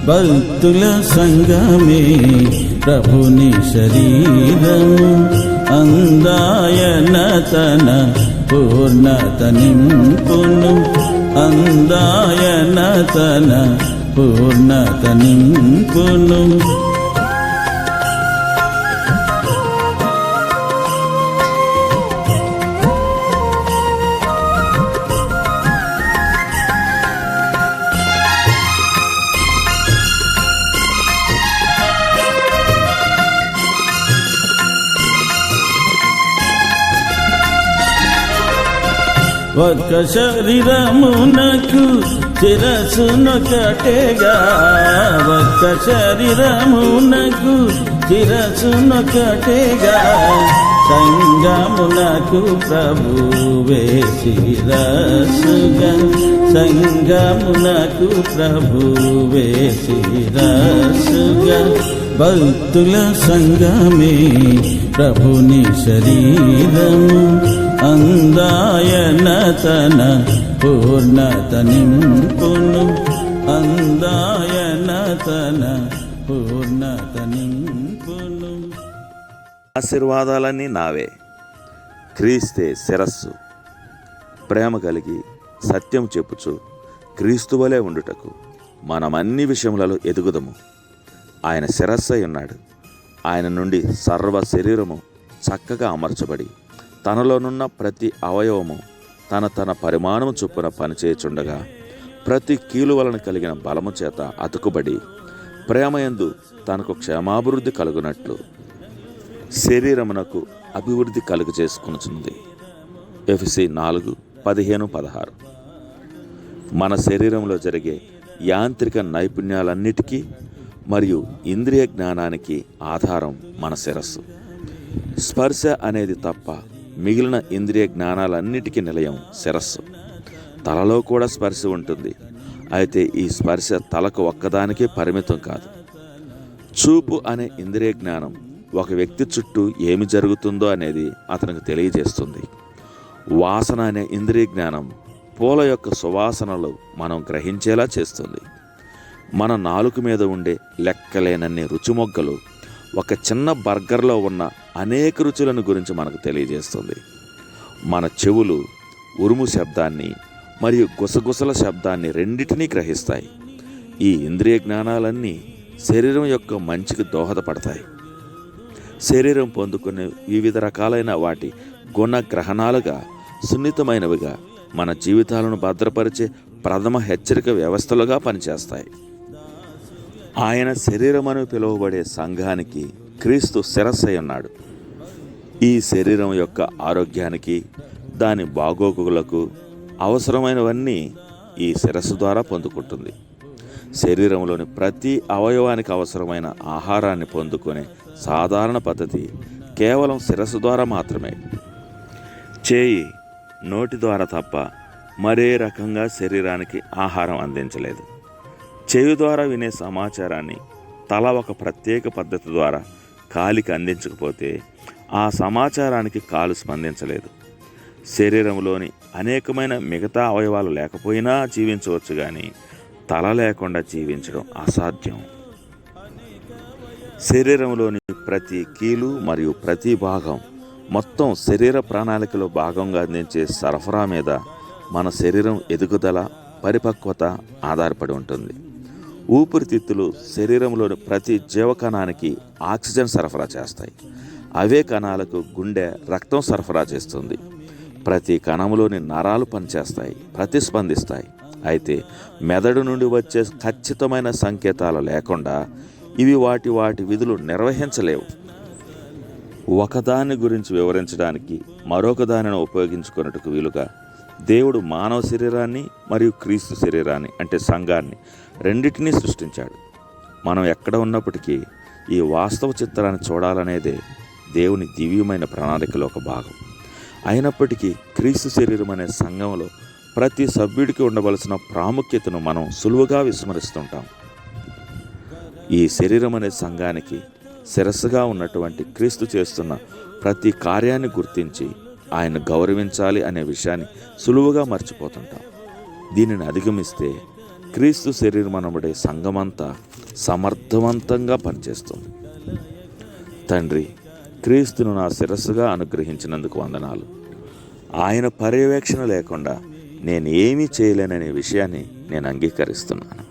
భక్తుల సంగమే ప్రభుని శరీరము, అందాయన తన పూర్ణత నింపును, అందాయన తన పూర్ణత నింపును. ఒక్క శరీరమునకు శిరస్సునొకటేగా, ఒక్క శరీరమునకు శిరస్సునొకటేగా, సంగమునకు ప్రభువే శిరస్సుగా, సంగమునకు ప్రభువే శిరస్సుగా. భక్తుల సంగమే ప్రభుని శరీరము, అందాయన తన పూర్ణత నింపును, అందాయన తన పూర్ణత నింపును. ఆశీర్వాదాలన్నీ నావే. క్రీస్తే శిరస్సు. ప్రేమ కలిగి సత్యం చెప్పుచు క్రీస్తువలే ఉండుటకు మనం అన్ని విషయములలో ఎదుగుదము. ఆయన శిరస్సై ఉన్నాడు. ఆయన నుండి సర్వ శరీరము చక్కగా అమర్చబడి తనలోనున్న ప్రతి అవయవము తన పరిమాణము చొప్పున పనిచేయుచుండగా, ప్రతి కీలు వలన కలిగిన బలము చేత అతుకుబడి ప్రేమయందు తనకు క్షేమాభివృద్ధి కలుగునట్లు శరీరమునకు అభివృద్ధి కలుగు చేసుకునుచున్నది. ఎఫెసీ 4:15-16. మన శరీరంలో జరిగే యాంత్రిక నైపుణ్యాలన్నిటికీ మరియు ఇంద్రియ జ్ఞానానికి ఆధారం మన శిరస్సు. స్పర్శ అనేది తప్ప మిగిలిన ఇంద్రియ జ్ఞానాలన్నిటికీ నిలయం శిరస్సు. తలలో కూడా స్పర్శ ఉంటుంది. అయితే ఈ స్పర్శ తలకు ఒక్కదానికే పరిమితం కాదు. చూపు అనే ఇంద్రియ జ్ఞానం ఒక వ్యక్తి చుట్టూ ఏమి జరుగుతుందో అనేది అతనికి తెలియజేస్తుంది. వాసన అనే ఇంద్రియ జ్ఞానం పూల యొక్క సువాసనలు మనం గ్రహించేలా చేస్తుంది. మన నాలుక మీద ఉండే లెక్కలేనన్ని రుచిమొగ్గలు ఒక చిన్న బర్గర్లో ఉన్న అనేక రుచులను గురించి మనకు తెలియజేస్తుంది. మన చెవులు ఉరుము శబ్దాన్ని మరియు గుసగుసల శబ్దాన్ని రెండింటినీ గ్రహిస్తాయి. ఈ ఇంద్రియ జ్ఞానాలన్నీ శరీరం యొక్క మంచికి దోహదపడతాయి. శరీరం పొందుకునే వివిధ రకాలైన వాటి గుణగ్రహణాలుగా సున్నితమైనవిగా మన జీవితాలను భద్రపరిచే ప్రథమ హెచ్చరిక వ్యవస్థలుగా పనిచేస్తాయి. ఆయన శరీరమని పిలువబడే సంఘానికి క్రీస్తు శిరస్సై ఉన్నాడు. ఈ శరీరం యొక్క ఆరోగ్యానికి, దాని బాగోగులకు అవసరమైనవన్నీ ఈ శిరస్సు ద్వారా పొందుకుంటుంది. శరీరంలోని ప్రతి అవయవానికి అవసరమైన ఆహారాన్ని పొందుకునే సాధారణ పద్ధతి కేవలం శిరస్సు ద్వారా మాత్రమే. చేయి నోటి ద్వారా తప్ప మరే రకంగా శరీరానికి ఆహారం అందించలేదు. చెవి ద్వారా వినే సమాచారాన్ని తల ఒక ప్రత్యేక పద్ధతి ద్వారా కాలికి అందించకపోతే ఆ సమాచారానికి కాలు స్పందించలేదు. శరీరంలోని అనేకమైన మిగతా అవయవాలు లేకపోయినా జీవించవచ్చు, కానీ తల లేకుండా జీవించడం అసాధ్యం. శరీరంలోని ప్రతి కీలు మరియు ప్రతి భాగం మొత్తం శరీర ప్రణాళికలో భాగంగా అందించే సరఫరా మీద మన శరీరం ఎదుగుదల, పరిపక్వత ఆధారపడి ఉంటుంది. ఊపిరితిత్తులు శరీరంలోని ప్రతి జీవకణానికి ఆక్సిజన్ సరఫరా చేస్తాయి. అవే కణాలకు గుండె రక్తం సరఫరా చేస్తుంది. ప్రతి కణంలోని నరాలు పనిచేస్తాయి, ప్రతిస్పందిస్తాయి. అయితే మెదడు నుండి వచ్చే ఖచ్చితమైన సంకేతాలు లేకుండా ఇవి వాటి విధులు నిర్వహించలేవు. ఒకదాని గురించి వివరించడానికి మరొక దానిని ఉపయోగించుకున్నట్టుకు వీలుగా దేవుడు మానవ శరీరాన్ని మరియు క్రీస్తు శరీరాన్ని అంటే సంఘాన్ని రెండింటినీ సృష్టించాడు. మనం ఎక్కడ ఉన్నప్పటికీ ఈ వాస్తవ చిత్రాన్ని చూడాలనేదే దేవుని దివ్యమైన ప్రణాళికలో ఒక భాగం. అయినప్పటికీ క్రీస్తు శరీరం అనే సంఘంలో ప్రతి సభ్యుడికి ఉండవలసిన ప్రాముఖ్యతను మనం సులువుగా విస్మరిస్తుంటాం. ఈ శరీరం అనే సంఘానికి శిరస్సుగా ఉన్నటువంటి క్రీస్తు చేస్తున్న ప్రతి కార్యాన్ని గుర్తించి ఆయన గౌరవించాలి అనే విషయాన్ని సులువుగా మర్చిపోతుంటాం. దీనిని అధిగమిస్తే క్రీస్తు శరీరం అనబడే సంఘమంతా సమర్థవంతంగా పనిచేస్తుంది. తండ్రి, క్రీస్తును నా శిరస్సుగా అనుగ్రహించినందుకు వందనాలు. ఆయన పర్యవేక్షణ లేకుండా నేను ఏమీ చేయలేననే విషయాన్ని నేను అంగీకరిస్తున్నాను.